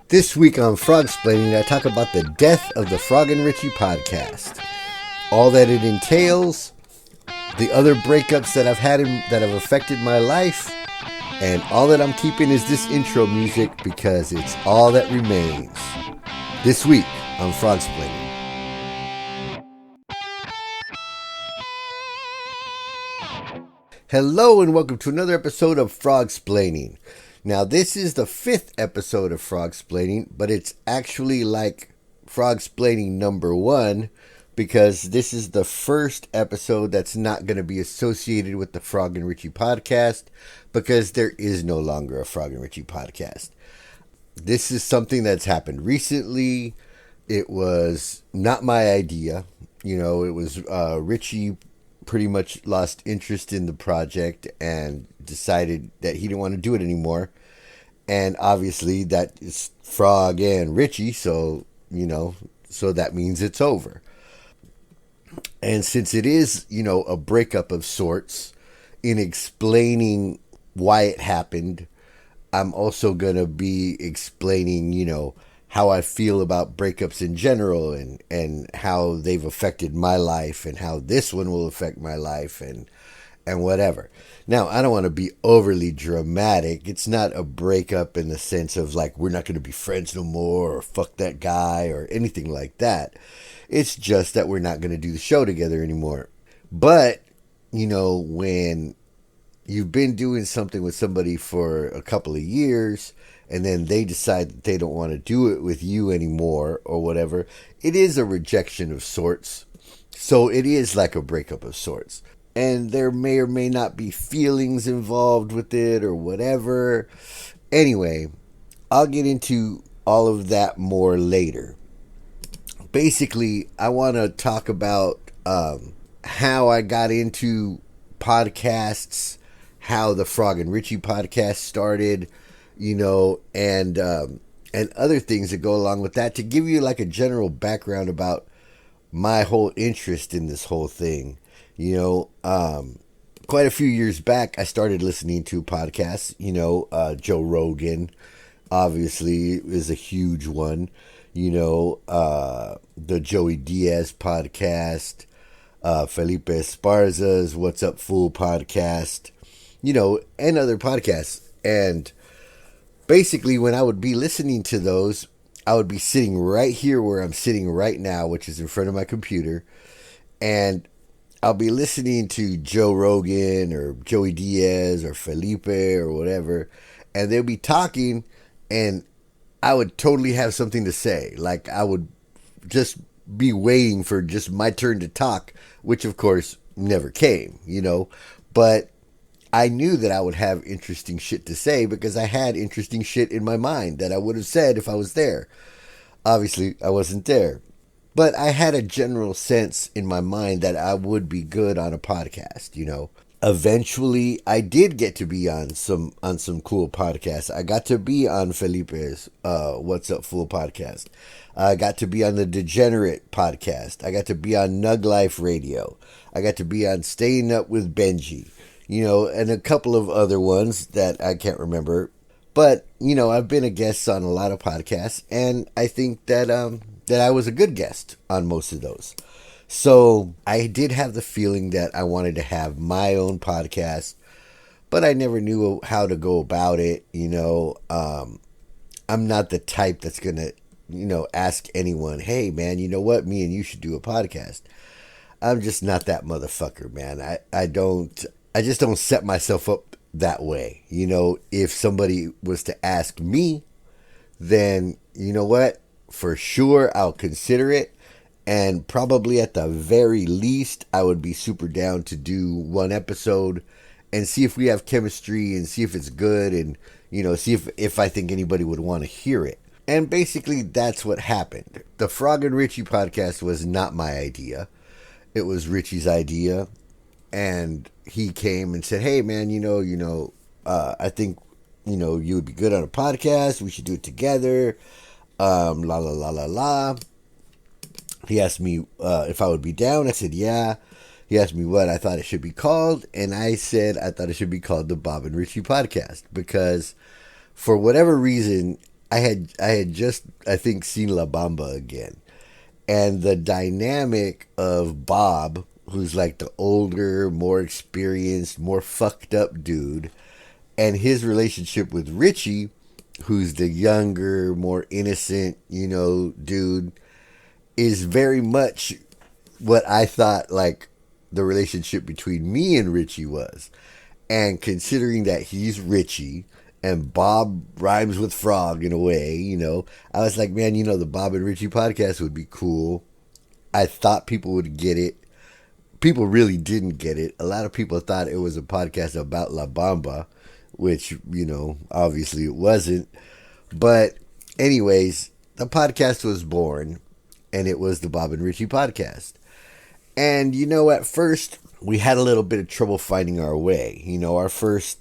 This week on Frogsplaining, I talk about the death of the Frog and Richie podcast, all that it entails, the other breakups that I've had that have affected my life, and all that I'm keeping is this intro music because it's all that remains. This week on Frogsplaining. Hello and welcome to another episode of Frogsplaining. Now, this is the 5th episode of Frogsplaining, but it's actually like Frogsplaining number 1 because this is the first episode that's not going to be associated with the Frog and Richie podcast because there is no longer a Frog and Richie podcast. This is something that's happened recently. It was not my idea. You know, it was Richie pretty much lost interest in the project and decided that he didn't want to do it anymore. And obviously that is Frog and Richie, so, so that means it's over. And since it is, a breakup of sorts, in explaining why it happened, I'm also going to be explaining, how I feel about breakups in general and how they've affected my life and how this one will affect my life and whatever. Now, I don't want to be overly dramatic. It's not a breakup in the sense of like, we're not going to be friends no more or fuck that guy or anything like that. It's just that we're not going to do the show together anymore. But, when you've been doing something with somebody for a couple of years and then they decide that they don't want to do it with you anymore or whatever, it is a rejection of sorts. So it is like a breakup of sorts. And there may or may not be feelings involved with it or whatever. Anyway, I'll get into all of that more later. Basically, I want to talk about how I got into podcasts, how the Frog and Richie podcast started, and other things that go along with that to give you like a general background about my whole interest in this whole thing. Quite a few years back, I started listening to podcasts. Joe Rogan, obviously, is a huge one. The Joey Diaz podcast, Felipe Esparza's What's Up Fool podcast, and other podcasts. And basically, when I would be listening to those, I would be sitting right here where I'm sitting right now, which is in front of my computer, and I'll be listening to Joe Rogan or Joey Diaz or Felipe or whatever, and they'll be talking, and I would totally have something to say. Like, I would just be waiting for just my turn to talk, which, of course, never came, But I knew that I would have interesting shit to say because I had interesting shit in my mind that I would have said if I was there. Obviously, I wasn't there. But I had a general sense in my mind that I would be good on a podcast, Eventually, I did get to be on some cool podcasts. I got to be on Felipe's What's Up Fool podcast. I got to be on the Degenerate podcast. I got to be on Nug Life Radio. I got to be on Staying Up with Benji, and a couple of other ones that I can't remember. But, I've been a guest on a lot of podcasts, and I think that that I was a good guest on most of those. So I did have the feeling that I wanted to have my own podcast, but I never knew how to go about it. I'm not the type that's going to, ask anyone, hey, man, you know what? Me and you should do a podcast. I'm just not that motherfucker, man. I just don't set myself up that way. If somebody was to ask me, then you know what? For sure, I'll consider it. And probably at the very least, I would be super down to do one episode and see if we have chemistry and see if it's good and, see if I think anybody would want to hear it. And basically, that's what happened. The Frog and Richie podcast was not my idea. It was Richie's idea. And he came and said, hey, man, I think, you would be good on a podcast. We should do it together. La la la la la. He asked me if I would be down. I said yeah. He asked me what I thought it should be called, and I said I thought it should be called the Bob and Richie podcast because for whatever reason I had just, I think, seen La Bamba again, and the dynamic of Bob, who's like the older, more experienced, more fucked up dude, and his relationship with Richie, who's the younger, more innocent, dude, is very much what I thought like the relationship between me and Richie was. And considering that he's Richie and Bob rhymes with frog in a way, I was like, man, the Bob and Richie podcast would be cool. I thought people would get it. People really didn't get it. A lot of people thought it was a podcast about La Bamba, which, obviously it wasn't. But, anyways, the podcast was born, and it was the Bob and Richie podcast. And, at first, we had a little bit of trouble finding our way. Our first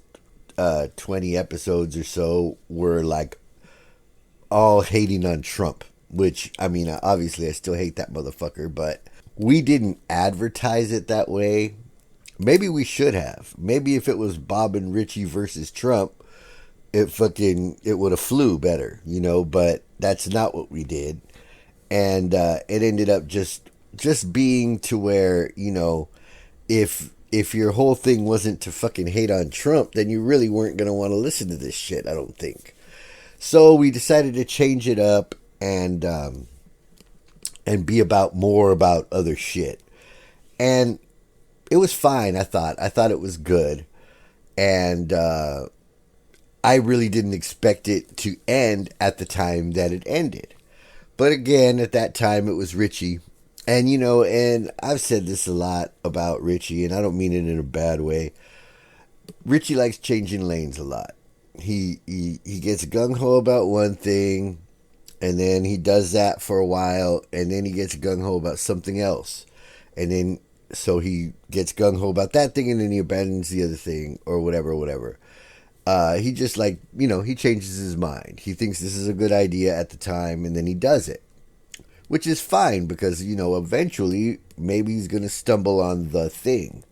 20 episodes or so were like all hating on Trump, which, I mean, obviously I still hate that motherfucker, but we didn't advertise it that way. Maybe we should have. Maybe if it was Bob and Richie versus Trump, it would have flew better, but that's not what we did. And it ended up just being to where, if your whole thing wasn't to fucking hate on Trump, then you really weren't going to want to listen to this shit, I don't think. So we decided to change it up and be more about other shit. And it was fine, I thought. I thought it was good. And I really didn't expect it to end at the time that it ended. But again, at that time, it was Richie. And, and I've said this a lot about Richie, and I don't mean it in a bad way. Richie likes changing lanes a lot. He gets gung-ho about one thing, and then he does that for a while, and then he gets gung-ho about something else. And then, so he gets gung-ho about that thing, and then he abandons the other thing, or whatever. He just he changes his mind. He thinks this is a good idea at the time, and then he does it. Which is fine because, eventually maybe he's going to stumble on the thing.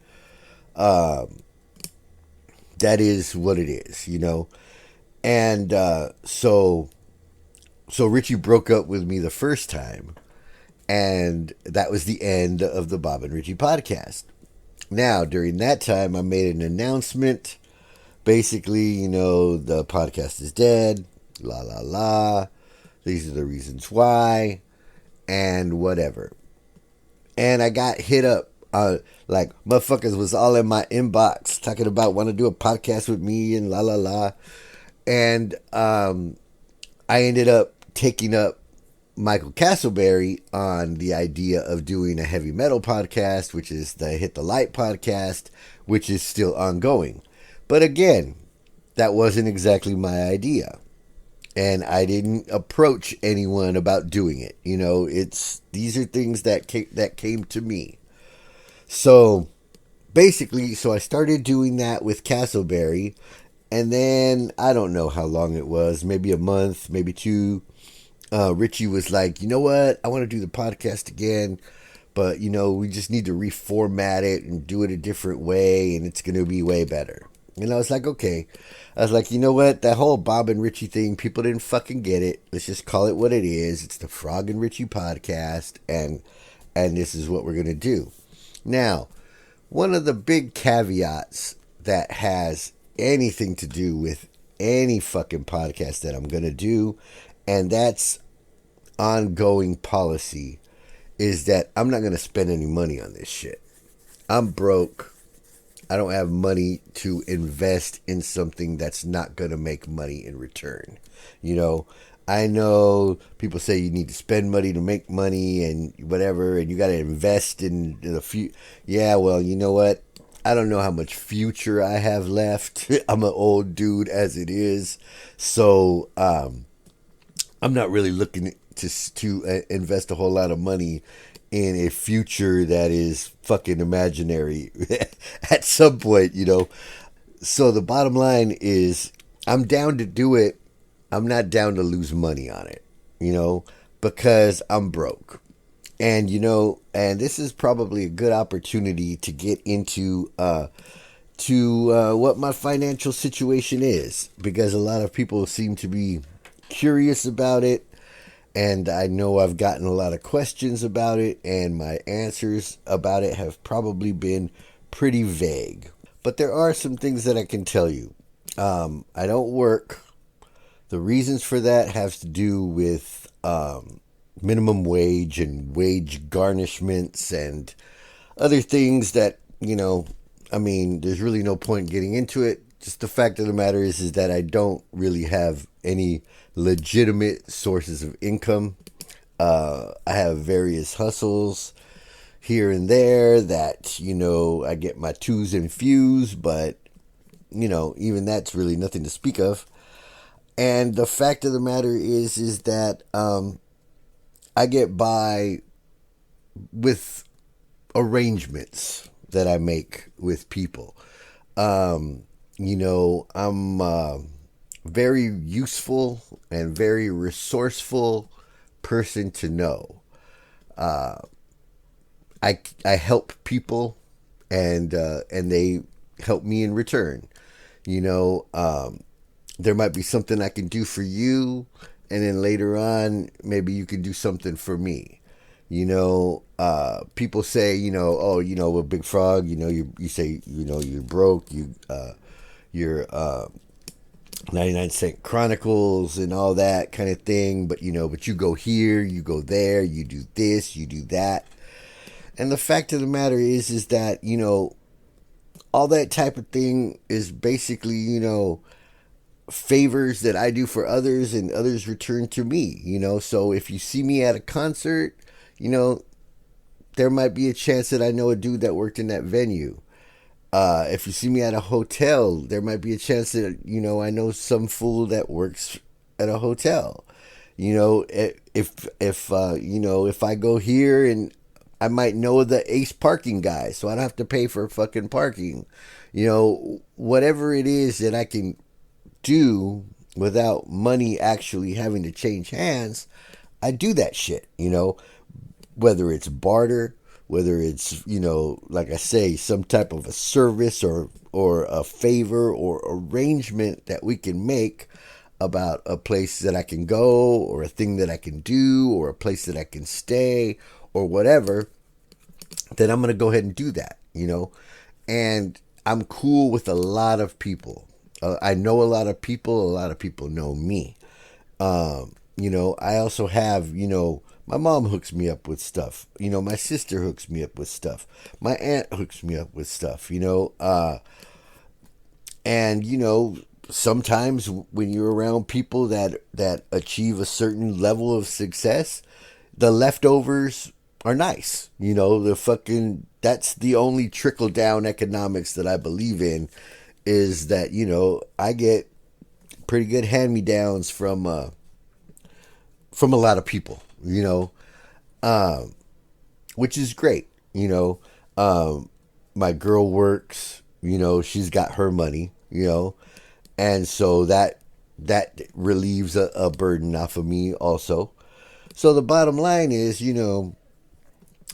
That is what it is, And so Richie broke up with me the first time. And that was the end of the Bob and Richie podcast. Now, during that time, I made an announcement. Basically, the podcast is dead. La, la, la. These are the reasons why. And whatever. And I got hit up. Like, motherfuckers was all in my inbox talking about want to do a podcast with me and la, la, la. And I ended up taking up Michael Castleberry on the idea of doing a heavy metal podcast, which is the Hit the Light podcast, which is still ongoing. But again, that wasn't exactly my idea. And I didn't approach anyone about doing it. These are things that came to me. So basically, I started doing that with Castleberry. And then, I don't know how long it was, maybe a month, maybe two. Richie was like, you know what? I want to do the podcast again. But, we just need to reformat it and do it a different way. And it's going to be way better. And I was like, okay. I was like, you know what? That whole Bob and Richie thing, people didn't fucking get it. Let's just call it what it is. It's the Frog and Richie podcast. And this is what we're going to do. Now, one of the big caveats that has anything to do with any fucking podcast that I'm going to do, and that's ongoing policy, is that I'm not going to spend any money on this shit. I'm broke. I don't have money to invest in something that's not going to make money in return. I know people say you need to spend money to make money and whatever, and you got to invest in the future. Yeah, well, you know what? I don't know how much future I have left. I'm an old dude as it is. So I'm not really looking to invest a whole lot of money in a future that is fucking imaginary at some point, So the bottom line is I'm down to do it. I'm not down to lose money on it, because I'm broke. And, and this is probably a good opportunity to get into what my financial situation is, because a lot of people seem to be curious about it, and I know I've gotten a lot of questions about it, and my answers about it have probably been pretty vague. But there are some things that I can tell you. I don't work. The reasons for that has to do with minimum wage and wage garnishments and other things that, I mean, there's really no point in getting into it. Just the fact of the matter is that I don't really have any legitimate sources of income. I have various hustles here and there that, I get my twos and fews, but, even that's really nothing to speak of. And the fact of the matter is that I get by with arrangements that I make with people. I'm very useful and very resourceful person to know. I help people, and they help me in return. There might be something I can do for you, and then later on, maybe you can do something for me. People say, oh, with Big Frog, you say, you're broke, you're 99 Cent Chronicles and all that kind of thing, but you go here, you go there, you do this, you do that. And the fact of the matter is that, all that type of thing is basically, favors that I do for others and others return to me, So if you see me at a concert, there might be a chance that I know a dude that worked in that venue. If you see me at a hotel, there might be a chance that, I know some fool that works at a hotel. If I go here, and I might know the Ace parking guy, so I don't have to pay for fucking parking. Whatever it is that I can do without money actually having to change hands, I do that shit, whether it's barter, whether it's, like I say, some type of a service or a favor or arrangement that we can make about a place that I can go, or a thing that I can do, or a place that I can stay, or whatever, then I'm going to go ahead and do that, And I'm cool with a lot of people. I know a lot of people know me. I also have, my mom hooks me up with stuff. My sister hooks me up with stuff. My aunt hooks me up with stuff, and, sometimes when you're around people that achieve a certain level of success, the leftovers are nice. That's the only trickle down economics that I believe in, is that, I get pretty good hand-me-downs from a lot of people, which is great. My girl works, she's got her money, and so that relieves a burden off of me also. So the bottom line is,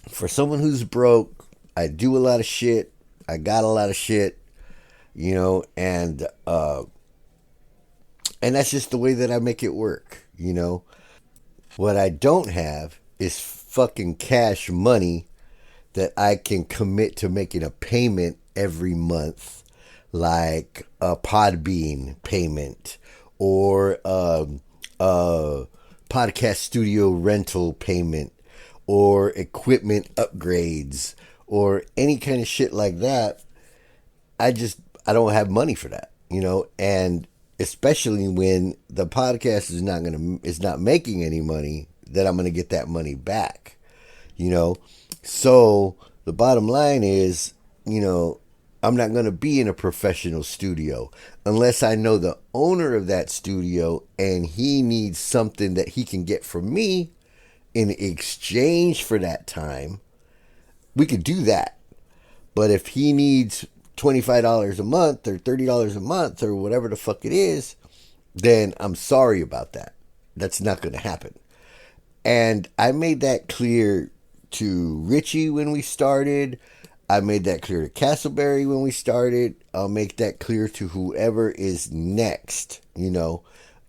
for someone who's broke, I do a lot of shit. I got a lot of shit, and that's just the way that I make it work, What I don't have is fucking cash money that I can commit to making a payment every month, like a Podbean payment, or a podcast studio rental payment, or equipment upgrades, or any kind of shit like that. I don't have money for that, and especially when the podcast is not making any money, that I'm going to get that money back, So the bottom line is, I'm not going to be in a professional studio unless I know the owner of that studio and he needs something that he can get from me in exchange for that time. We could do that. But if he needs $25 a month or $30 a month or whatever the fuck it is, then I'm sorry about that. That's not going to happen. And I made that clear to Richie when we started. I made that clear to Castleberry when we started. I'll make that clear to whoever is next,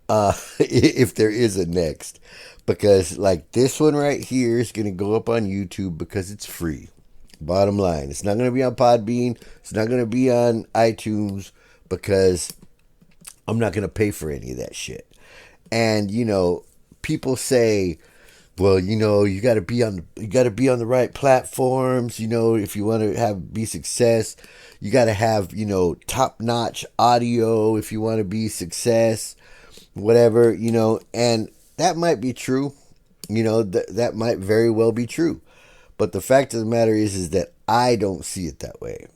if there is a next. Because, like, this one right here is going to go up on YouTube because it's free. Bottom line. It's not going to be on Podbean. It's not going to be on iTunes because I'm not going to pay for any of that shit. And, people say, well, you got to be on the right platforms, if you want to be success. You got to have, top-notch audio if you want to be success, whatever, and that might be true. That might very well be true. But the fact of the matter is that I don't see it that way.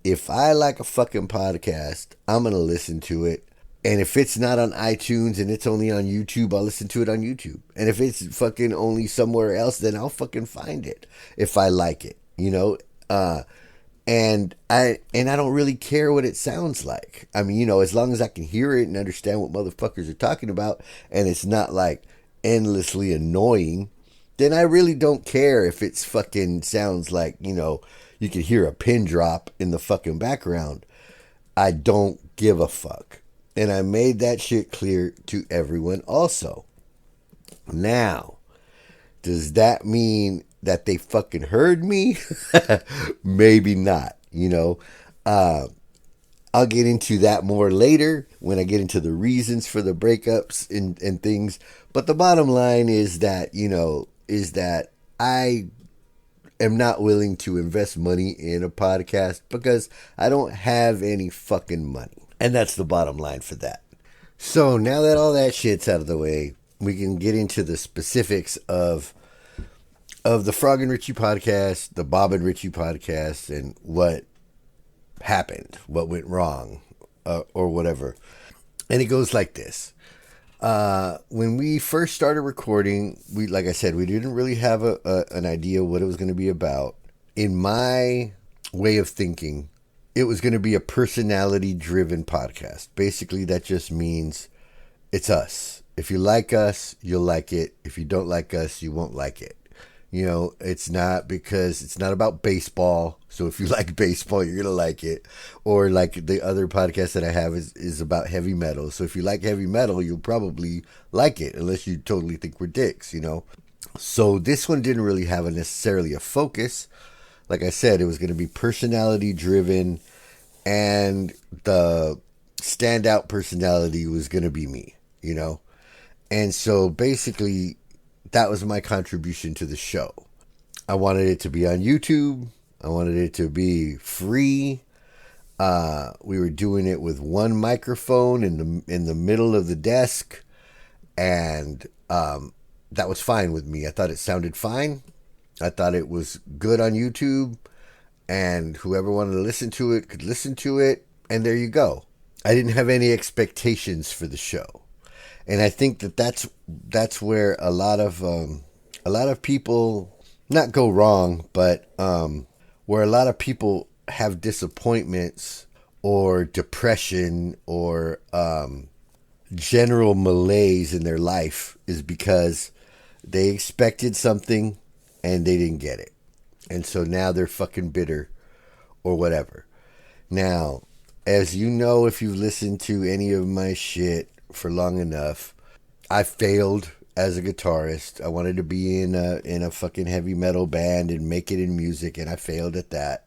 If I like a fucking podcast, I'm going to listen to it. And if it's not on iTunes and it's only on YouTube, I'll listen to it on YouTube. And if it's fucking only somewhere else, then I'll fucking find it if I like it, and I don't really care what it sounds like. I mean, as long as I can hear it and understand what motherfuckers are talking about and it's not like endlessly annoying, then I really don't care if it's fucking sounds like, you can hear a pin drop in the fucking background. I don't give a fuck. And I made that shit clear to everyone also. Now, does that mean that they fucking heard me? Maybe not, I'll get into that more later when I get into the reasons for the breakups and things. But the bottom line is that, I am not willing to invest money in a podcast because I don't have any fucking money. And that's the bottom line for that. So now that all that shit's out of the way, we can get into the specifics of the Frog and Richie podcast, the Bob and Richie podcast, and what happened, what went wrong, or whatever. And it goes like this. When we first started recording, like I said, we didn't really have an idea what it was going to be about. In my way of thinking, it was going to be a personality-driven podcast. Basically, that just means it's us. If you like us, you'll like it. If you don't like us, you won't like it. It's not about baseball. So if you like baseball, you're going to like it. Or like the other podcast that I have is about heavy metal. So if you like heavy metal, you'll probably like it, unless you totally think we're dicks, So this one didn't really have necessarily a focus. Like I said, it was going to be personality driven, and the standout personality was going to be me, And so basically, that was my contribution to the show. I wanted it to be on YouTube. I wanted it to be free. We were doing it with one microphone in the middle of the desk, and that was fine with me. I thought it sounded fine. I thought it was good on YouTube, and whoever wanted to listen to it could listen to it, and there you go. I didn't have any expectations for the show, and I think that's where a lot of people not go wrong, but where a lot of people have disappointments or depression or general malaise in their life is because they expected something and they didn't get it. And so now they're fucking bitter or whatever. Now, as you know, if you've listened to any of my shit for long enough, I failed as a guitarist. I wanted to be in a fucking heavy metal band and make it in music, and I failed at that.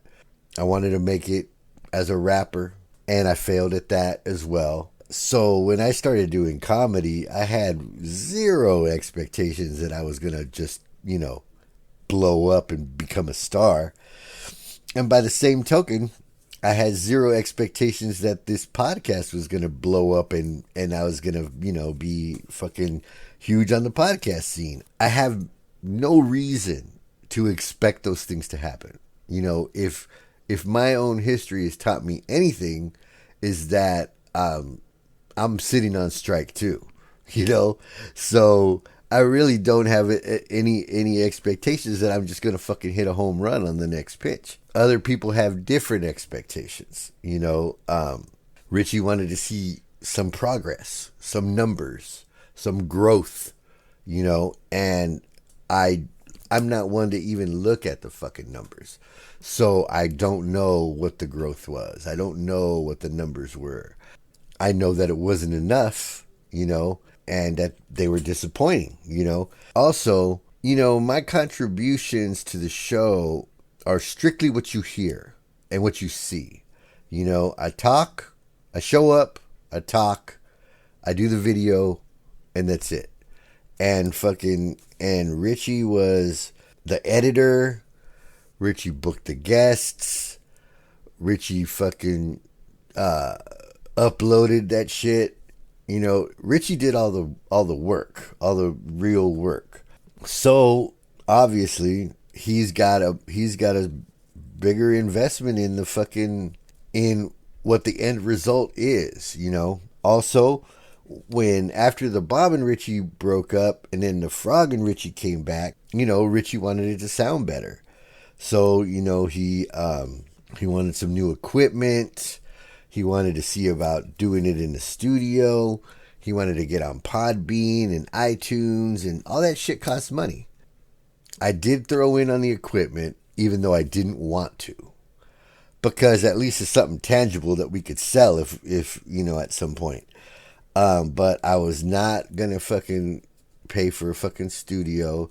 I wanted to make it as a rapper, and I failed at that as well. So when I started doing comedy, I had zero expectations that I was going to just, blow up and become a star. And by the same token, I had zero expectations that this podcast was going to blow up and I was going to, be fucking huge on the podcast scene. I have no reason to expect those things to happen. If my own history has taught me anything, is that I'm sitting on strike too, so I really don't have any expectations that I'm just going to fucking hit a home run on the next pitch. Other people have different expectations. Richie wanted to see some progress, some numbers, some growth, and I'm not one to even look at the fucking numbers. So I don't know what the growth was. I don't know what the numbers were. I know that it wasn't enough, and that they were disappointing. Also, my contributions to the show are strictly what you hear and what you see. I talk, I show up, I talk, I do the video, and that's it. And Richie was the editor. Richie booked the guests. Richie fucking uploaded that shit. Richie did all the work, all the real work. So obviously he's got a bigger investment in the fucking in what the end result is. Also, when after the Bob and Richie broke up and then the Frog and Richie came back, Richie wanted it to sound better. So, he wanted some new equipment. He wanted to see about doing it in the studio. He wanted to get on Podbean and iTunes, and all that shit costs money. I did throw in on the equipment, even though I didn't want to, because at least it's something tangible that we could sell if at some point. But I was not gonna fucking pay for a fucking studio.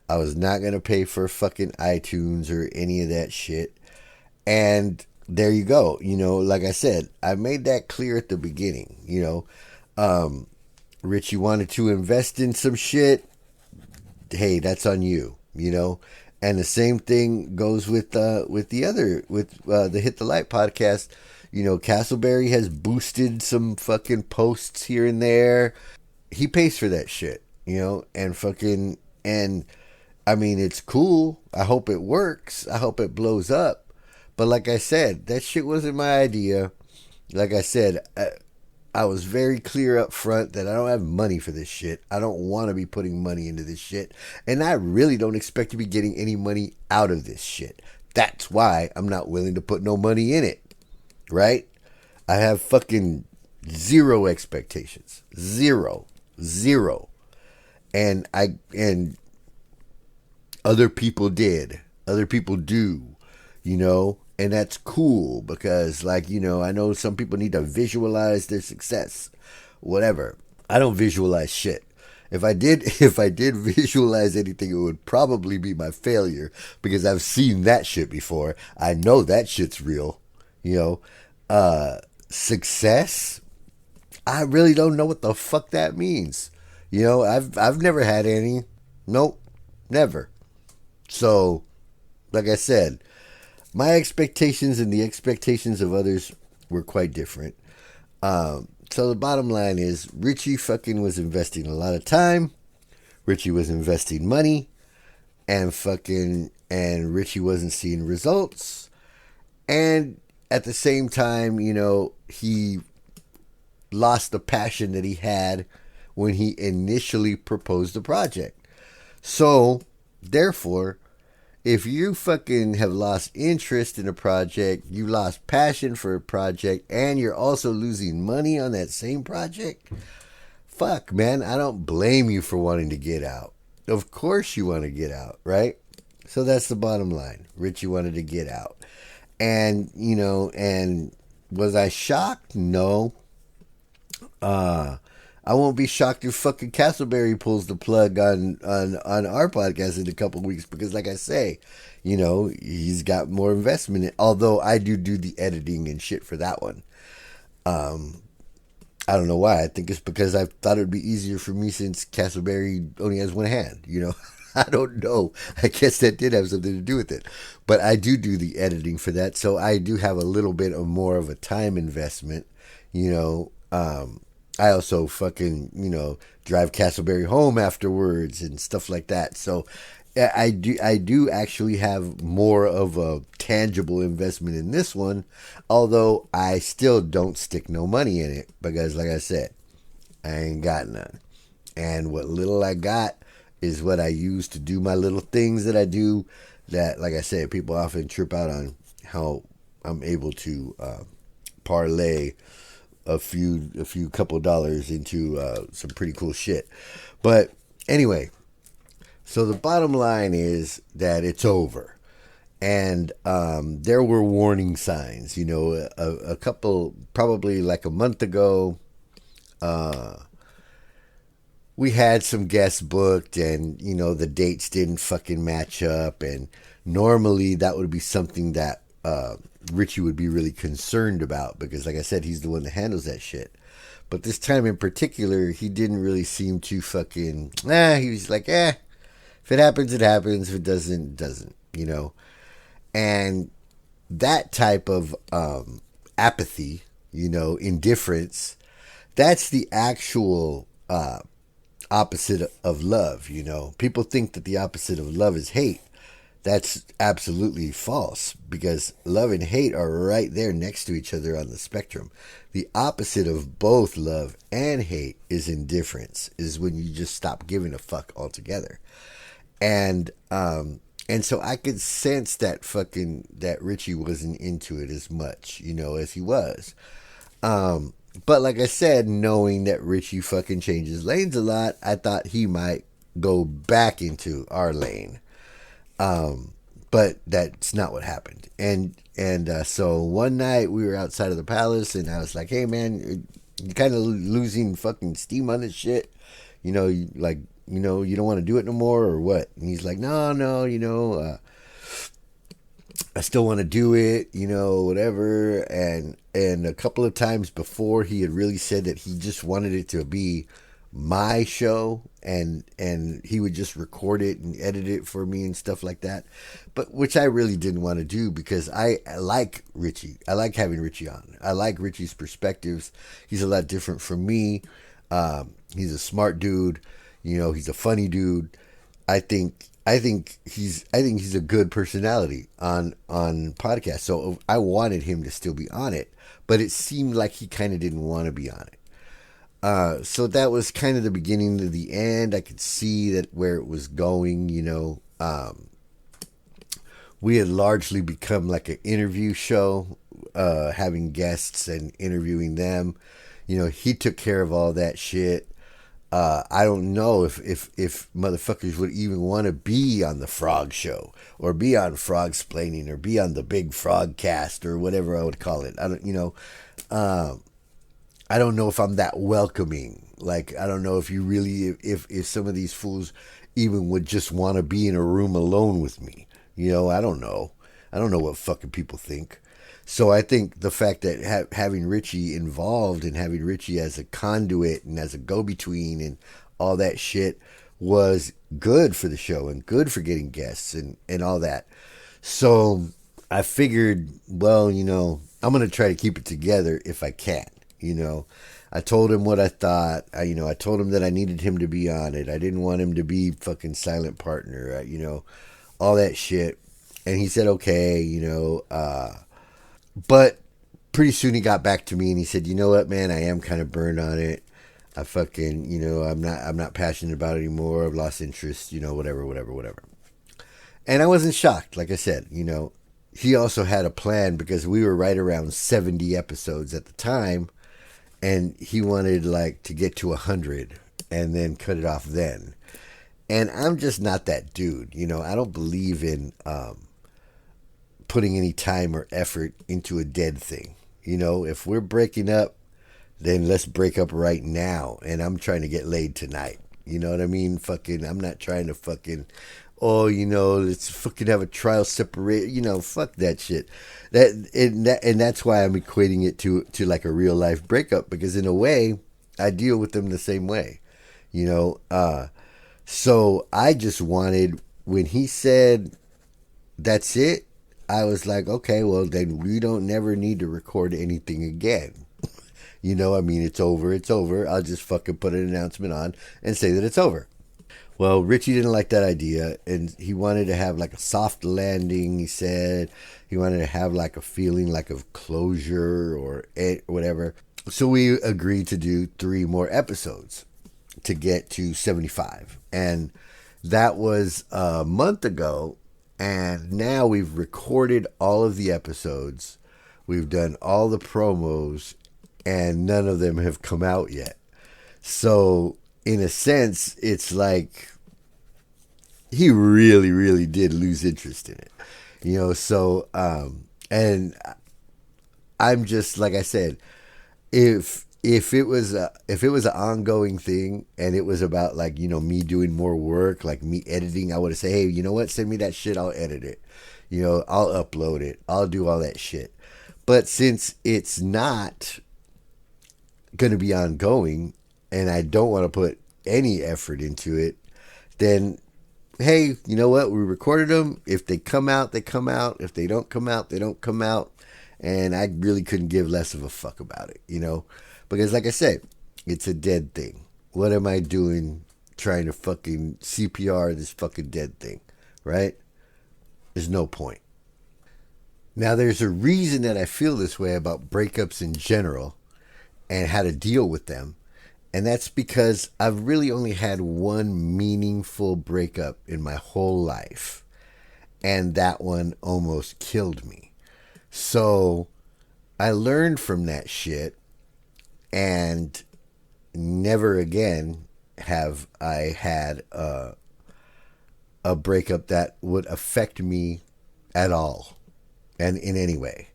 I was not gonna pay for fucking iTunes or any of that shit. And there you go. Like I said, I made that clear at the beginning. Richie wanted to invest in some shit. Hey, that's on you. And the same thing goes with the Hit the Light podcast. Castleberry has boosted some fucking posts here and there. He pays for that shit. And I mean, it's cool. I hope it works. I hope it blows up. But like I said, that shit wasn't my idea. Like I said, I was very clear up front that I don't have money for this shit. I don't want to be putting money into this shit. And I really don't expect to be getting any money out of this shit. That's why I'm not willing to put no money in it. Right? I have fucking zero expectations. Zero. And other people did. Other people do. And that's cool because, I know some people need to visualize their success. Whatever. I don't visualize shit. If I did visualize anything, it would probably be my failure because I've seen that shit before. I know that shit's real. Success? I really don't know what the fuck that means. I've never had any. Nope. Never. So, like I said, my expectations and the expectations of others were quite different. So the bottom line is Richie fucking was investing a lot of time. Richie was investing money. And Richie wasn't seeing results. And at the same time, he lost the passion that he had when he initially proposed the project. So, therefore, if you fucking have lost interest in a project, you lost passion for a project, and you're also losing money on that same project, fuck, man, I don't blame you for wanting to get out. Of course you want to get out, right? So that's the bottom line. Richie wanted to get out. And, and was I shocked? No. I won't be shocked if fucking Castleberry pulls the plug on our podcast in a couple of weeks because, like I say, he's got more investment in, although I do the editing and shit for that one. I don't know why. I think it's because I thought it would be easier for me since Castleberry only has one hand, I don't know. I guess that did have something to do with it. But I do the editing for that, so I do have a little bit of more of a time investment, I also fucking, drive Castleberry home afterwards and stuff like that. So I do actually have more of a tangible investment in this one, although I still don't stick no money in it because, like I said, I ain't got none. And what little I got is what I use to do my little things that I do that, like I said, people often trip out on how I'm able to parlay a few couple dollars into some pretty cool shit. But anyway, so the bottom line is that it's over. And there were warning signs, a couple, probably like a month ago, we had some guests booked, and the dates didn't fucking match up, and normally that would be something that Richie would be really concerned about, because like I said, he's the one that handles that shit. But this time in particular, he didn't really seem to fucking he was like, if it happens, it happens. If it doesn't, it doesn't. And that type of apathy, indifference, that's the actual opposite of love. People think that the opposite of love is hate. That's absolutely false, because love and hate are right there next to each other on the spectrum. The opposite of both love and hate is indifference, is when you just stop giving a fuck altogether. And so I could sense that Richie wasn't into it as much, as he was. But like I said, knowing that Richie fucking changes lanes a lot, I thought he might go back into our lane. But that's not what happened. And so one night we were outside of the palace, and I was like, "Hey man, you're kind of losing fucking steam on this shit. You don't want to do it no more, or what?" And he's like, "No, I still want to do it, whatever." And a couple of times before, he had really said that he just wanted it to be my show, and he would just record it and edit it for me and stuff like that. But which I really didn't want to do, because I like Richie. I like having Richie on. I like Richie's perspectives. He's a lot different from me. He's a smart dude. He's a funny dude. I think he's a good personality on podcasts. So I wanted him to still be on it, but it seemed like he kind of didn't want to be on it. So that was kind of the beginning of the end. I could see that where it was going. We had largely become like an interview show, having guests and interviewing them. He took care of all that shit. I don't know if motherfuckers would even want to be on the Frog Show, or be on Frogsplaining, or be on the Big Frog Cast, or whatever I would call it. I don't know if I'm that welcoming. Like, I don't know if you really, if some of these fools even would just want to be in a room alone with me. I don't know. I don't know what fucking people think. So I think the fact that having Richie involved, and having Richie as a conduit and as a go-between and all that shit was good for the show, and good for getting guests and all that. So I figured, well, I'm going to try to keep it together if I can. I told him what I thought. I told him that I needed him to be on it. I didn't want him to be fucking silent partner, all that shit. And he said, okay, but pretty soon he got back to me, and he said, "You know what, man, I am kind of burned on it. I fucking, I'm not passionate about it anymore. I've lost interest, whatever. And I wasn't shocked. Like I said, he also had a plan, because we were right around 70 episodes at the time, and he wanted like to get to 100 and then cut it off then. And I'm just not that dude. I don't believe in putting any time or effort into a dead thing. If we're breaking up, then let's break up right now. And I'm trying to get laid tonight. You know what I mean? Fucking, I'm not trying to fucking, let's fucking have a trial separate. Fuck that shit. And that's why I'm equating it to like a real life breakup, because in a way, I deal with them the same way. So I just wanted, when he said that's it, I was like, okay, well then we don't never need to record anything again. It's over. I'll just fucking put an announcement on and say that it's over. Well, Richie didn't like that idea, and he wanted to have like a soft landing. He said he wanted to have like a feeling like of closure or whatever. So we agreed to do 3 more episodes to get to 75. And that was a month ago. And now we've recorded all of the episodes. We've done all the promos, and none of them have come out yet. So in a sense, it's like he really, really did lose interest in it. And I'm just, like I said, if if it was an ongoing thing and it was about like me doing more work, like me editing, I would have said, hey, you know what, send me that shit, I'll edit it, I'll upload it, I'll do all that shit. But since it's not going to be ongoing and I don't want to put any effort into it, then hey, you know what, we recorded them. If they come out, they come out. If they don't come out, they don't come out. And I really couldn't give less of a fuck about it. Because like I said, it's a dead thing. What am I doing trying to fucking CPR this fucking dead thing, right? There's no point. Now, there's a reason that I feel this way about breakups in general and how to deal with them. And that's because I've really only had one meaningful breakup in my whole life. And that one almost killed me. So I learned from that shit, and never again have I had a breakup that would affect me at all and in any way.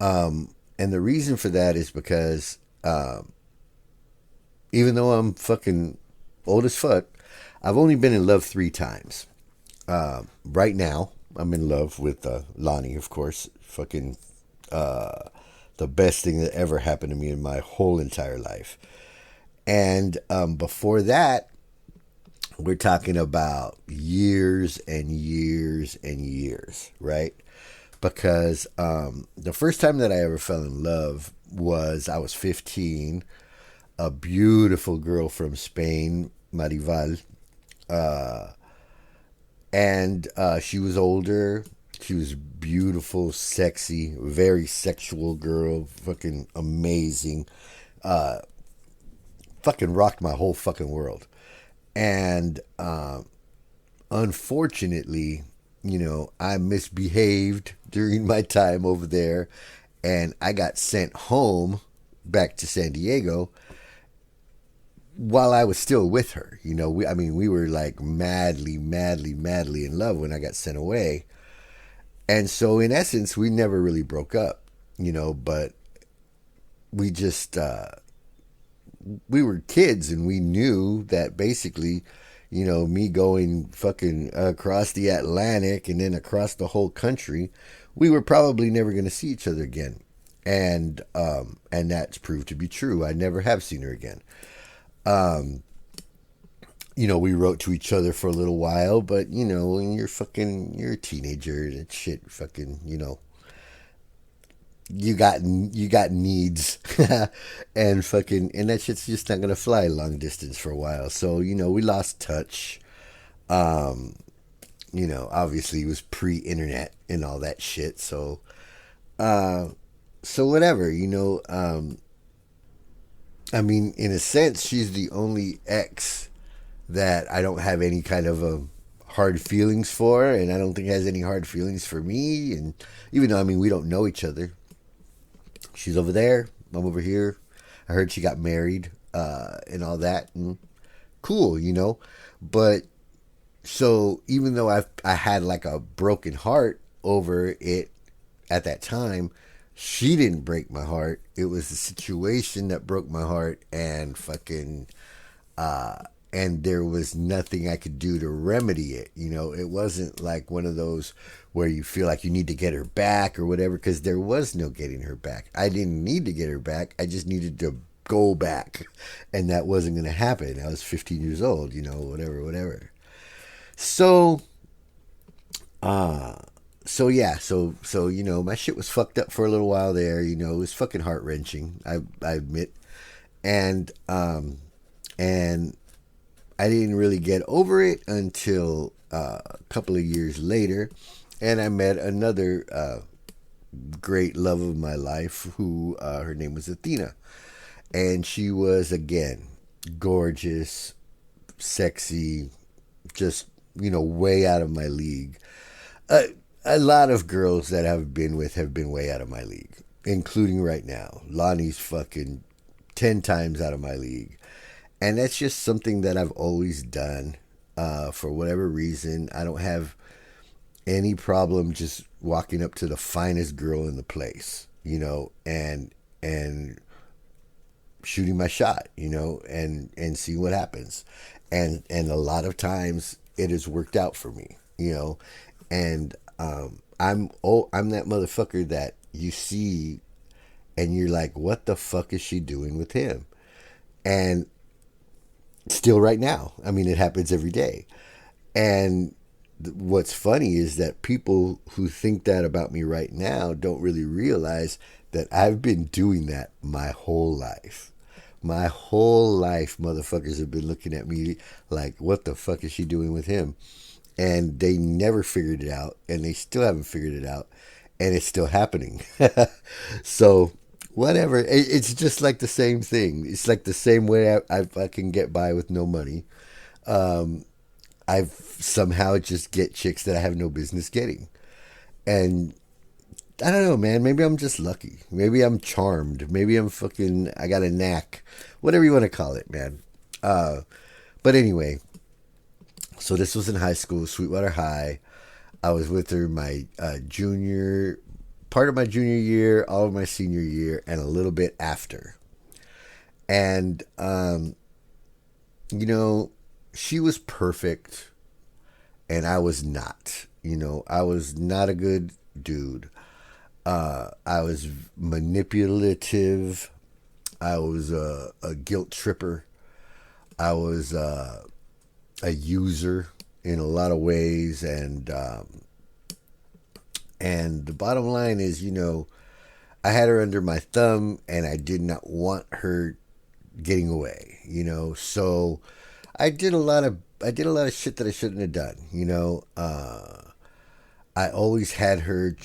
And the reason for that is because even though I'm fucking old as fuck, I've only been in love 3 times. Right now, I'm in love with Lonnie, of course. Fucking the best thing that ever happened to me in my whole entire life. And before that, we're talking about years and years and years, right? Because the first time that I ever fell in love was I was 15. A beautiful girl from Spain, Marival. And she was older. She was beautiful, sexy, very sexual girl. Fucking amazing. Fucking rocked my whole fucking world. And unfortunately, I misbehaved during my time over there. And I got sent home back to San Diego while I was still with her. We were like madly, madly, madly in love when I got sent away. And so in essence, we never really broke up, but we just, we were kids and we knew that basically, me going fucking across the Atlantic and then across the whole country, we were probably never going to see each other again. And that's proved to be true. I never have seen her again. We wrote to each other for a little while, but when you're a teenager, that shit fucking, you got needs and that shit's just not gonna fly long distance for a while. So, we lost touch. Obviously it was pre-internet and all that shit. So, whatever, in a sense, she's the only ex that I don't have any kind of hard feelings for, and I don't think has any hard feelings for me. And even though, we don't know each other. She's over there, I'm over here. I heard she got married and all that. And cool, But, so, even though I had like a broken heart over it at that time, she didn't break my heart. It was the situation that broke my heart, and and there was nothing I could do to remedy it. It wasn't like one of those where you feel like you need to get her back or whatever, because there was no getting her back. I didn't need to get her back. I just needed to go back, and that wasn't going to happen. I was 15 years old, whatever. So, my shit was fucked up for a little while there. It was fucking heart wrenching. I admit, and I didn't really get over it until a couple of years later, and I met another great love of my life, who her name was Athena, and she was again gorgeous, sexy, just way out of my league. A lot of girls that I've been with have been way out of my league, including right now. Lonnie's fucking 10 times out of my league. And that's just something that I've always done. For whatever reason, I don't have any problem just walking up to the finest girl in the place, and shooting my shot, and see what happens. And a lot of times it has worked out for me, and I'm that motherfucker that you see and you're like, what the fuck is she doing with him? And still right now, I mean, it happens every day. And what's funny is that people who think that about me right now don't really realize that I've been doing that my whole life. My whole life, motherfuckers have been looking at me like, what the fuck is she doing with him? And they never figured it out, and they still haven't figured it out, and it's still happening. So, whatever. It's just like the same thing. It's like the same way I fucking get by with no money. Um, I've somehow just get chicks that I have no business getting. And I don't know, man. Maybe I'm just lucky. Maybe I'm charmed. Maybe I got a knack. Whatever you want to call it, man. Uh, but anyway, so this was in high school, Sweetwater High. I was with her my part of my junior year, all of my senior year, and a little bit after. And, you know, she was perfect, and I was not. I was not a good dude. I was manipulative. I was a guilt tripper. I was a user in a lot of ways, and the bottom line is, I had her under my thumb, and I did not want her getting away. So I did a lot of shit that I shouldn't have done. I always had her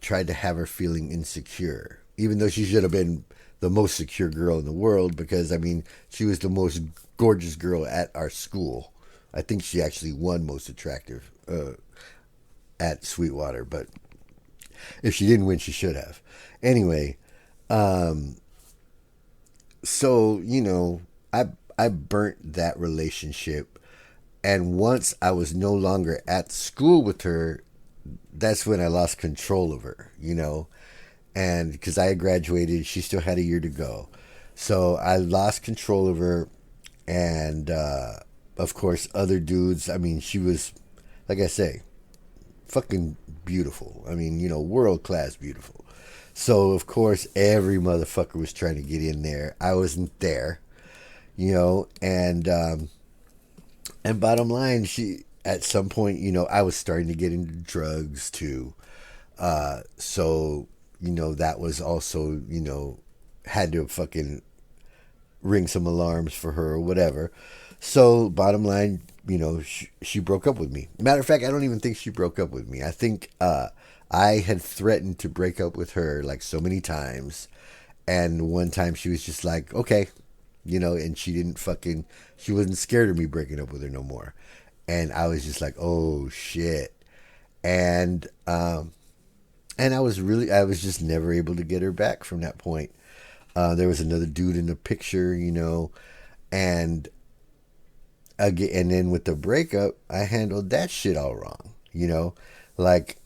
tried to have her feeling insecure, even though she should have been the most secure girl in the world, because I mean she was the most gorgeous girl at our school. I think she actually won most attractive at Sweetwater, but if she didn't win, she should have. Anyway, um, so I burnt that relationship, and once I was no longer at school with her, that's when I lost control of her. And because I had graduated, she still had a year to go, so I lost control of her, and of course, other dudes. I mean, she was, like I say, fucking beautiful. I mean, world class beautiful. So of course, every motherfucker was trying to get in there. I wasn't there, and bottom line, she at some point, I was starting to get into drugs too. So that was also had to fucking ring some alarms for her or whatever. So bottom line, she broke up with me. Matter of fact, I don't even think she broke up with me. I think I had threatened to break up with her like so many times, and one time she was just like, okay, and she wasn't scared of me breaking up with her no more. And I was just like, oh shit. And I was just never able to get her back from that point. There was another dude in the picture, and again, and then with the breakup, I handled that shit all wrong. Like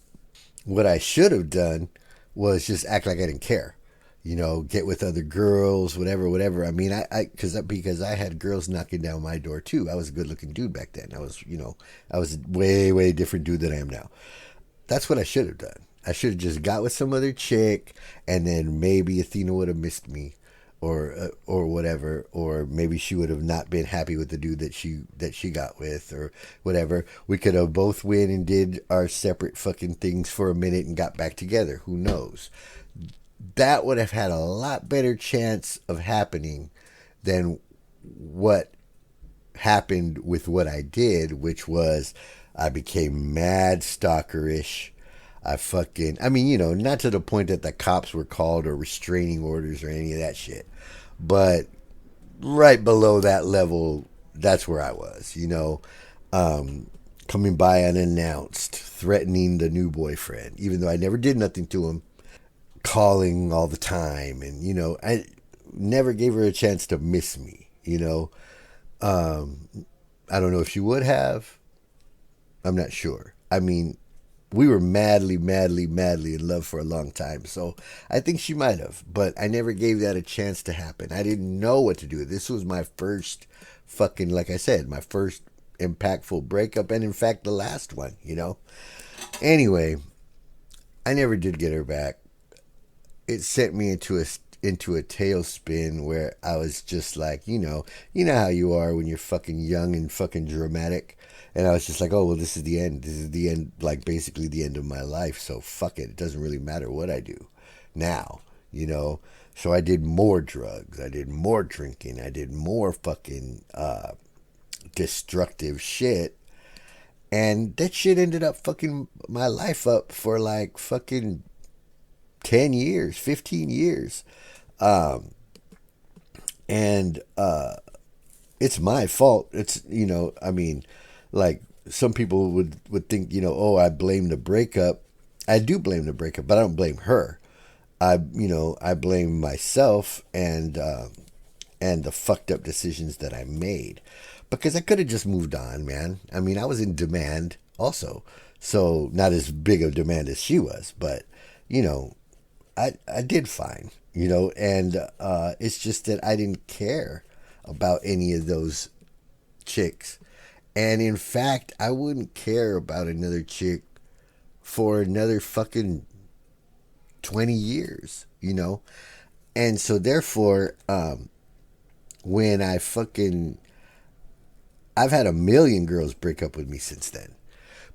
what I should have done was just act like I didn't care. Get with other girls, whatever, whatever. I mean, because I had girls knocking down my door too. I was a good looking dude back then. I was a way, way different dude than I am now. That's what I should have done. I should have just got with some other chick, and then maybe Athena would have missed me, or whatever, or maybe she would have not been happy with the dude that she got with, or whatever. We could have both went and did our separate fucking things for a minute and got back together. Who knows? That would have had a lot better chance of happening than what happened with what I did, which was I became mad stalkerish. I mean, not to the point that the cops were called or restraining orders or any of that shit, but right below that level, that's where I was, coming by unannounced, threatening the new boyfriend, even though I never did nothing to him, calling all the time, and, I never gave her a chance to miss me, I don't know if she would have. I'm not sure. I mean, we were madly, madly, madly in love for a long time. So I think she might have, but I never gave that a chance to happen. I didn't know what to do. This was my first fucking, like I said, my first impactful breakup, and in fact, the last one, you know? Anyway, I never did get her back. It sent me into a tailspin where I was just like, you know how you are when you're fucking young and fucking dramatic. And I was just like, oh, well, this is the end. This is the end, like basically the end of my life. So fuck it. It doesn't really matter what I do now, you know? So I did more drugs. I did more drinking. I did more fucking destructive shit. And that shit ended up fucking my life up for like fucking 10 years, 15 years. Um, and it's my fault. It's, I mean, like some people would think, oh, I blame the breakup. I do blame the breakup, but I don't blame her. I blame myself and the fucked up decisions that I made, because I could have just moved on, man. I mean, I was in demand also, so not as big a demand as she was, but you know, I did fine, and it's just that I didn't care about any of those chicks, and in fact, I wouldn't care about another chick for another fucking 20 years, and so therefore, when I've had a million girls break up with me since then,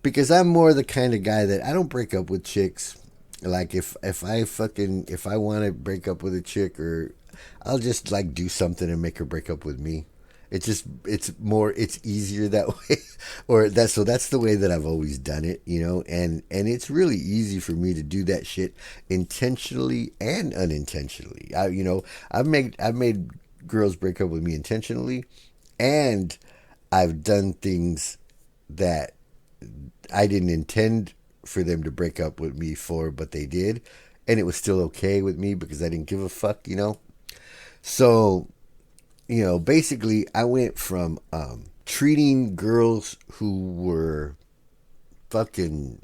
because I'm more the kind of guy that I don't break up with chicks. Like if I want to break up with a chick, or I'll just like do something and make her break up with me. It's easier that way, that's the way that I've always done it, and it's really easy for me to do that shit intentionally and unintentionally. I've made girls break up with me intentionally, and I've done things that I didn't intend for them to break up with me for, but they did, and it was still okay with me because I didn't give a fuck, So, basically, I went from treating girls who were fucking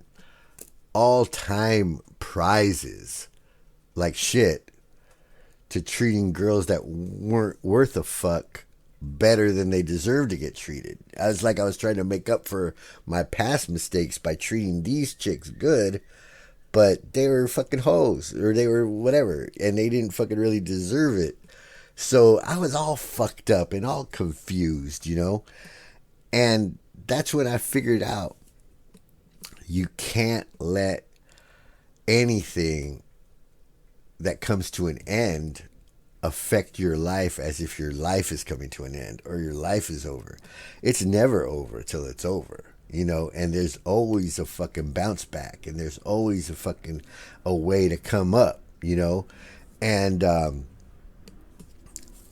all-time prizes like shit to treating girls that weren't worth a fuck better than they deserved to get treated. I was trying to make up for my past mistakes by treating these chicks good, but they were fucking hoes, or they were whatever, and they didn't fucking really deserve it. So I was all fucked up and all confused, and that's when I figured out you can't let anything that comes to an end affect your life as if your life is coming to an end or your life is over. It's never over till it's over, and there's always a fucking bounce back, and there's always a way to come up,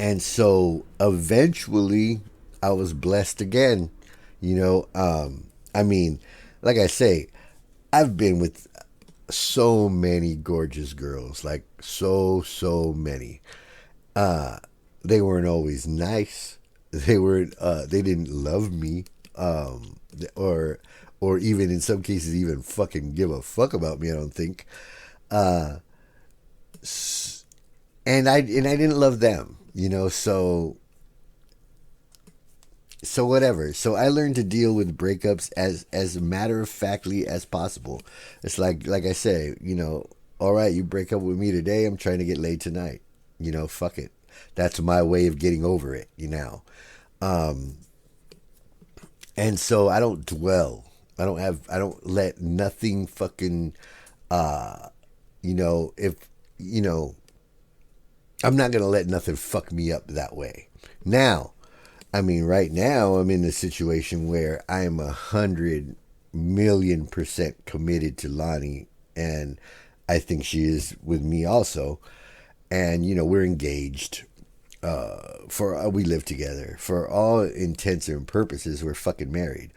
and so eventually I was blessed again, I mean, like I say, I've been with so many gorgeous girls, like so many. They weren't always nice. They didn't love me, or even in some cases even fucking give a fuck about me. I don't think. And I didn't love them, so whatever. So I learned to deal with breakups as matter of factly as possible. It's like I say, all right, you break up with me today, I'm trying to get laid tonight. Fuck it. That's my way of getting over it, And so I don't dwell. I don't let nothing fucking, if, I'm not going to let nothing fuck me up that way. Now, I mean, right now I'm in a situation where I am 100,000,000% committed to Lonnie, and I think she is with me also. And we're engaged. We live together. For all intents and purposes, we're fucking married.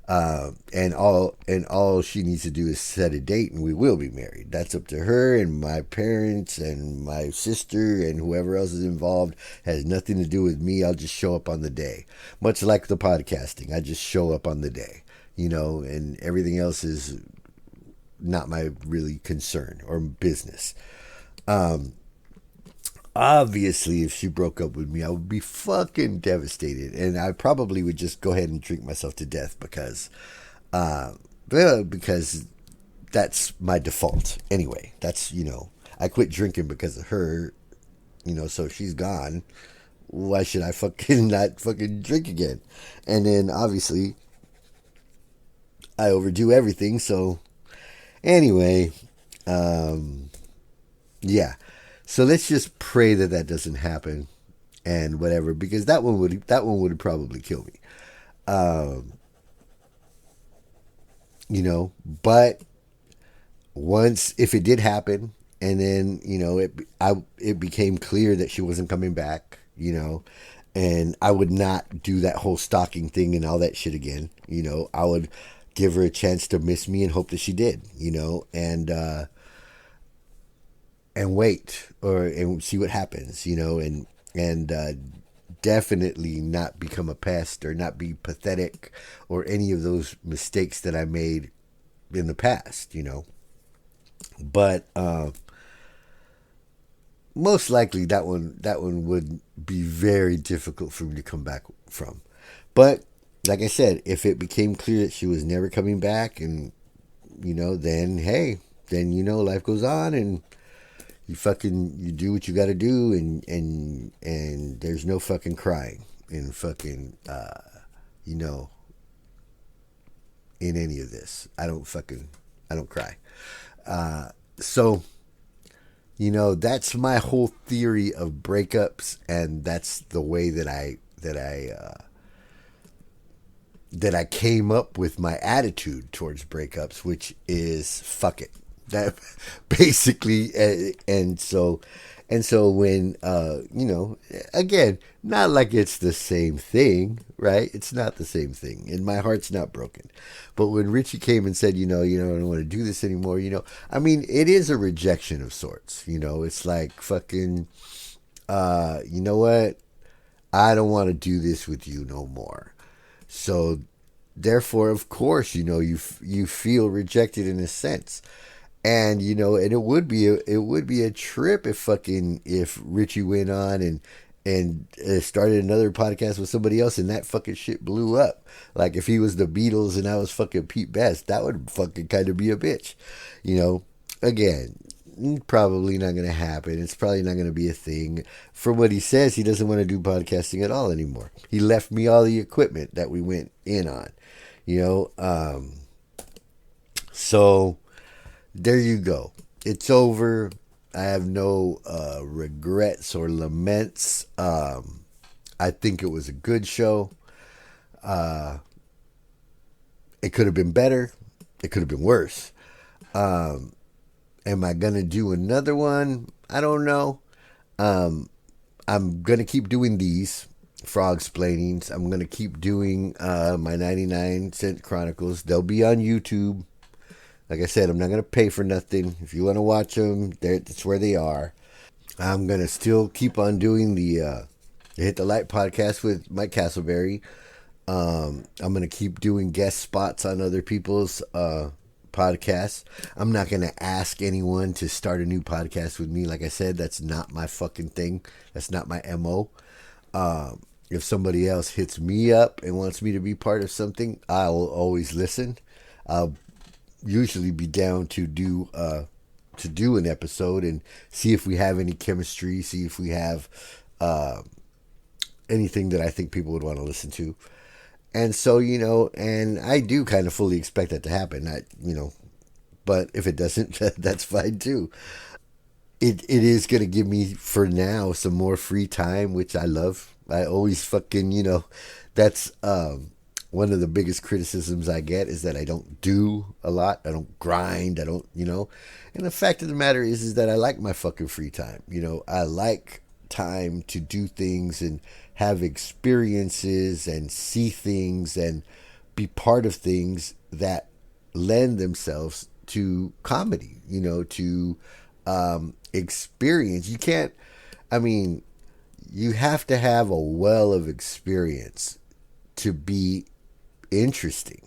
And all she needs to do is set a date, and we will be married. That's up to her, and my parents and my sister and whoever else is involved has nothing to do with me. I'll just show up on the day, much like the podcasting. I just show up on the day, and everything else is not my really concern or business. Obviously, if she broke up with me, I would be fucking devastated, and I probably would just go ahead and drink myself to death uh, because that's my default anyway. That's I quit drinking because of her. So she's gone. Why should I fucking not fucking drink again? And then obviously I overdo everything. So anyway, yeah. So let's just pray that that doesn't happen and whatever, because that one would probably kill me. Um, but once if it did happen, and then it became clear that she wasn't coming back, and I would not do that whole stalking thing and all that shit again. I would give her a chance to miss me and hope that she did. And wait and see what happens. And definitely not become a pest or not be pathetic or any of those mistakes that I made in the past. But most likely that one would be very difficult for me to come back from. But like I said, if it became clear that she was never coming back, and then hey, then life goes on, and you do what you got to do, and there's no fucking crying and fucking you know in any of this. I don't cry. So that's my whole theory of breakups, and that's the way that I came up with my attitude towards breakups, which is fuck it. That basically, and so when again, not like it's the same thing, right? It's not the same thing, and my heart's not broken. But when Richie came and said, I don't want to do this anymore, I mean, it is a rejection of sorts. It's like fucking, you know what? I don't want to do this with you no more. So therefore, of course, you feel rejected in a sense. And and it would be a trip if Richie went on and started another podcast with somebody else, and that fucking shit blew up. Like if he was the Beatles and I was fucking Pete Best, that would fucking kind of be a bitch. Again, probably not going to happen. It's probably not going to be a thing. From what he says, he doesn't want to do podcasting at all anymore. He left me all the equipment that we went in on. So there you go. It's over. I have no regrets or laments. I think it was a good show. It could have been better. It could have been worse. Am I going to do another one? I don't know. I'm going to keep doing these Frogsplainings. I'm going to keep doing my 99-cent Chronicles. They'll be on YouTube. Like I said, I'm not going to pay for nothing. If you want to watch them, that's where they are. I'm going to still keep on doing the Hit the Light podcast with Mike Castleberry. I'm going to keep doing guest spots on other people's podcasts. I'm not going to ask anyone to start a new podcast with me. Like I said, that's not my fucking thing. That's not my MO. If somebody else hits me up and wants me to be part of something, I will always listen. I'll usually be down to do an episode and see if we have any chemistry, see if we have anything that I think people would want to listen to. And so, and I do kind of fully expect that to happen. But if it doesn't, that's fine too. It is going to give me, for now, some more free time, which I love. I always fucking, that's one of the biggest criticisms I get is that I don't do a lot. I don't grind. I don't, And the fact of the matter is that I like my fucking free time. I like time to do things and have experiences and see things and be part of things that lend themselves to comedy, to experience. You have to have a well of experience to be interesting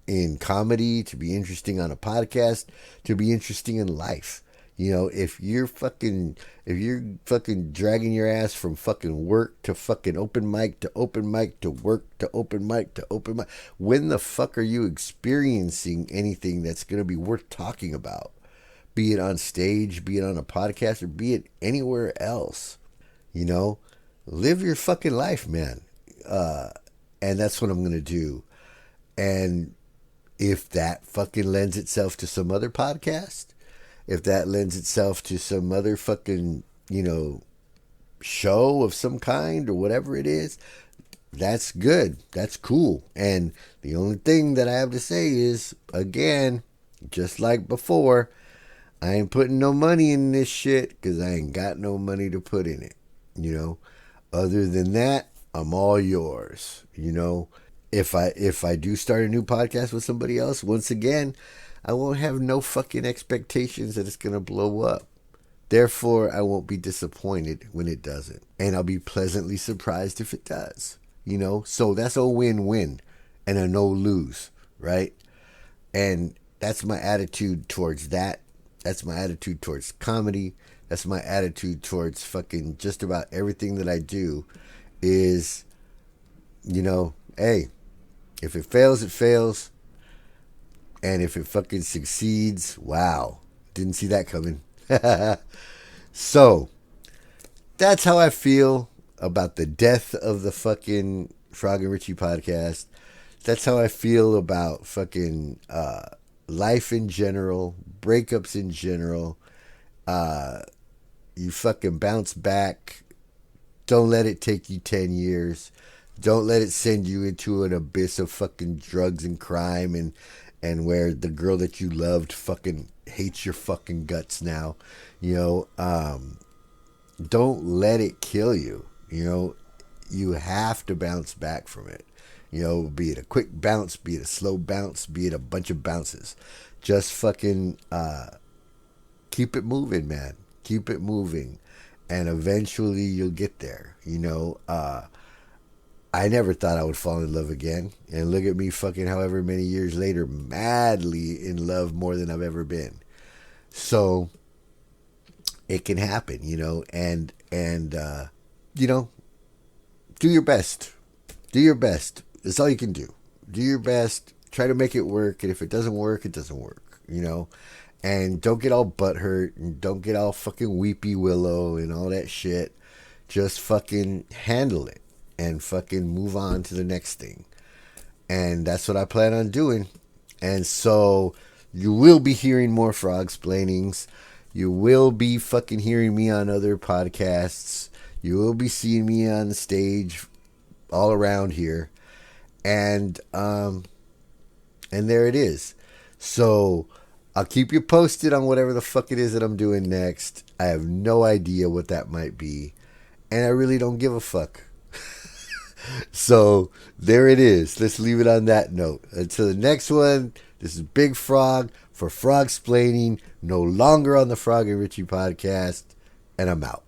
in comedy, to be interesting on a podcast, to be interesting in life. You know, if you're fucking dragging your ass from fucking work to fucking open mic to open mic to work to open mic to open mic, when the fuck are you experiencing anything that's going to be worth talking about? Be it on stage, be it on a podcast, or be it anywhere else. You know, live your fucking life, man. And that's what I'm going to do. And if that fucking lends itself to some other podcast, if that lends itself to some other fucking, show of some kind or whatever it is, that's good. That's cool. And the only thing that I have to say is, again, just like before, I ain't putting no money in this shit because I ain't got no money to put in it. Other than that, I'm all yours. If I do start a new podcast with somebody else, once again, I won't have no fucking expectations that it's going to blow up. Therefore, I won't be disappointed when it doesn't. And I'll be pleasantly surprised if it does. So that's a win-win and a no-lose, right? And that's my attitude towards that. That's my attitude towards comedy. That's my attitude towards fucking just about everything that I do is, hey, if it fails, it fails. And if it fucking succeeds, wow. Didn't see that coming. So, that's how I feel about the death of the fucking Frog and Richie podcast. That's how I feel about fucking life in general, breakups in general. You fucking bounce back. Don't let it take you 10 years. Don't let it send you into an abyss of fucking drugs and crime and where the girl that you loved fucking hates your fucking guts now. Don't let it kill you. You have to bounce back from it. Be it a quick bounce, be it a slow bounce, be it a bunch of bounces. Just fucking keep it moving, man. Keep it moving. And eventually you'll get there. I never thought I would fall in love again. And look at me fucking however many years later, madly in love more than I've ever been. So it can happen, and do your best. Do your best. That's all you can do. Do your best. Try to make it work. And if it doesn't work, it doesn't work, And don't get all butthurt and don't get all fucking weepy willow and all that shit. Just fucking handle it and fucking move on to the next thing. And that's what I plan on doing. And so you will be hearing more Frogsplainings. You will be fucking hearing me on other podcasts. You will be seeing me on the stage all around here. And there it is. So I'll keep you posted on whatever the fuck it is that I'm doing next. I have no idea what that might be. And I really don't give a fuck. So there it is. Let's leave it on that note. Until the next one, this is Big Frog for Frogsplaining, no longer on the Frog and Richie podcast. And I'm out.